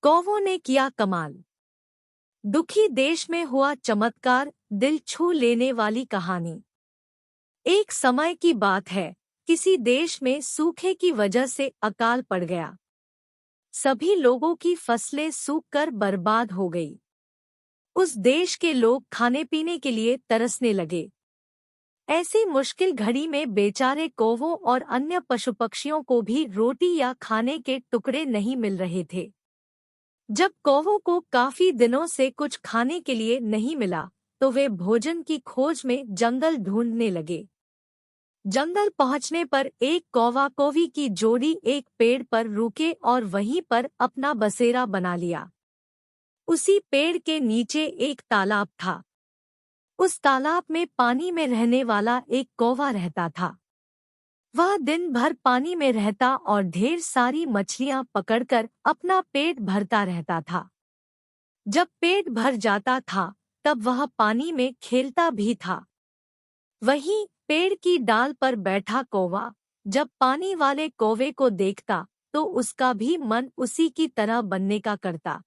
कौवों ने किया कमाल। दुखी देश में हुआ चमत्कार, दिल छू लेने वाली कहानी। एक समय की बात है, किसी देश में सूखे की वजह से अकाल पड़ गया। सभी लोगों की फसलें सूखकर बर्बाद हो गई। उस देश के लोग खाने पीने के लिए तरसने लगे। ऐसी मुश्किल घड़ी में बेचारे कौवों और अन्य पशु पक्षियों को भी रोटी या खाने के टुकड़े नहीं मिल रहे थे। जब कौवों को काफी दिनों से कुछ खाने के लिए नहीं मिला, तो वे भोजन की खोज में जंगल ढूंढने लगे। जंगल पहुंचने पर एक कौवा कौवी की जोड़ी एक पेड़ पर रुके और वहीं पर अपना बसेरा बना लिया। उसी पेड़ के नीचे एक तालाब था। उस तालाब में पानी में रहने वाला एक कौवा रहता था। वह दिन भर पानी में रहता और ढेर सारी मछलियां पकड़कर अपना पेट भरता रहता था। जब पेट भर जाता था, तब वह पानी में खेलता भी था। वहीं पेड़ की डाल पर बैठा कौवा जब पानी वाले कौवे को देखता, तो उसका भी मन उसी की तरह बनने का करता।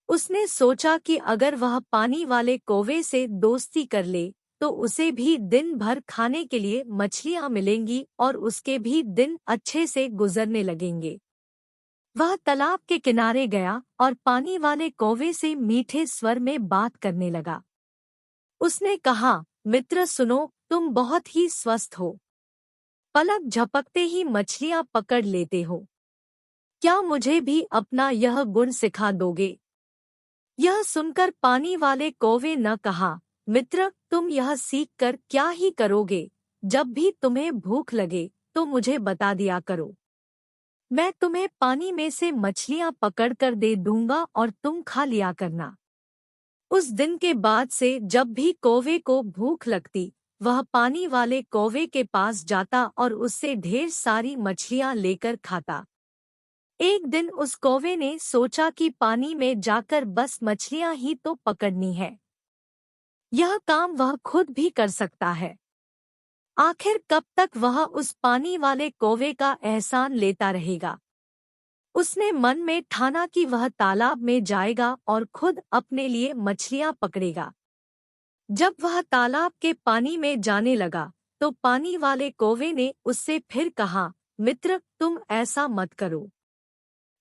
उसने सोचा कि अगर वह पानी वाले कौवे से दोस्ती कर ले, तो उसे भी दिन भर खाने के लिए मछलियां मिलेंगी और उसके भी दिन अच्छे से गुजरने लगेंगे। वह तालाब के किनारे गया और पानी वाले कौवे से मीठे स्वर में बात करने लगा। उसने कहा, मित्र सुनो, तुम बहुत ही स्वस्थ हो। पलक झपकते ही मछलियां पकड़ लेते हो। क्या मुझे भी अपना यह गुण सिखा दोगे? यह सुनकर पानी वाले कौवे न कहा, मित्र, तुम यह सीखकर क्या ही करोगे? जब भी तुम्हें भूख लगे तो मुझे बता दिया करो। मैं तुम्हें पानी में से मछलियां पकड़कर दे दूंगा और तुम खा लिया करना। उस दिन के बाद से जब भी कौवे को भूख लगती, वह पानी वाले कौवे के पास जाता और उससे ढेर सारी मछलियां लेकर खाता। एक दिन उस कौवे ने सोचा कि पानी में जाकर बस मछलियां ही तो पकड़नी है। यह काम वह खुद भी कर सकता है। आखिर कब तक वह उस पानी वाले कौवे का एहसान लेता रहेगा? उसने मन में ठाना कि वह तालाब में जाएगा और खुद अपने लिए मछलियां पकड़ेगा। जब वह तालाब के पानी में जाने लगा, तो पानी वाले कौवे ने उससे फिर कहा, मित्र, तुम ऐसा मत करो।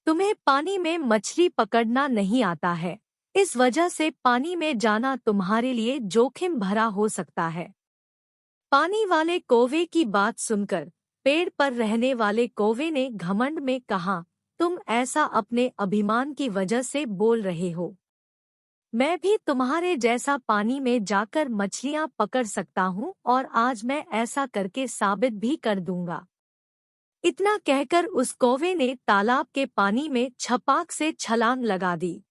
तुम्हें पानी में मछली पकड़ना नहीं आता है। इस वजह से पानी में जाना तुम्हारे लिए जोखिम भरा हो सकता है। पानी वाले कौवे की बात सुनकर पेड़ पर रहने वाले कौवे ने घमंड में कहा, तुम ऐसा अपने अभिमान की वजह से बोल रहे हो। मैं भी तुम्हारे जैसा पानी में जाकर मछलियां पकड़ सकता हूँ और आज मैं ऐसा करके साबित भी कर दूंगा। इतना कहकर उस कौवे ने तालाब के पानी में छपाक से छलांग लगा दी।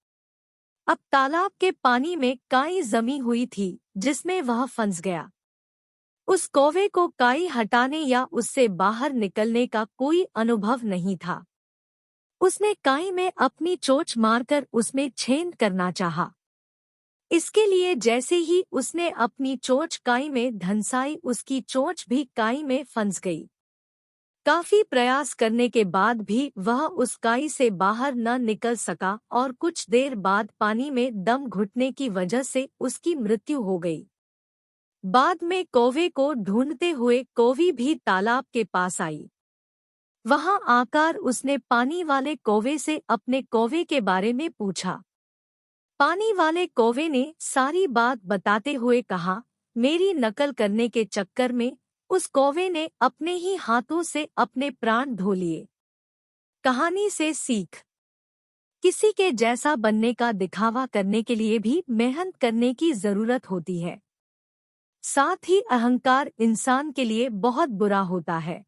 अब तालाब के पानी में काई जमी हुई थी, जिसमें वह फंस गया। उस कौवे को काई हटाने या उससे बाहर निकलने का कोई अनुभव नहीं था। उसने काई में अपनी चोंच मारकर उसमें छेद करना चाहा। इसके लिए जैसे ही उसने अपनी चोंच काई में धंसाई, उसकी चोंच भी काई में फंस गई। काफी प्रयास करने के बाद भी वह उस काई से बाहर न निकल सका और कुछ देर बाद पानी में दम घुटने की वजह से उसकी मृत्यु हो गई। बाद में कौवे को ढूंढते हुए कौवी भी तालाब के पास आई। वहां आकर उसने पानी वाले कौवे से अपने कौवे के बारे में पूछा। पानी वाले कौवे ने सारी बात बताते हुए कहा, मेरी नकल करने के चक्कर में उस कौवे ने अपने ही हाथों से अपने प्राण धो लिए। कहानी से सीख, किसी के जैसा बनने का दिखावा करने के लिए भी मेहनत करने की जरूरत होती है। साथ ही अहंकार इंसान के लिए बहुत बुरा होता है।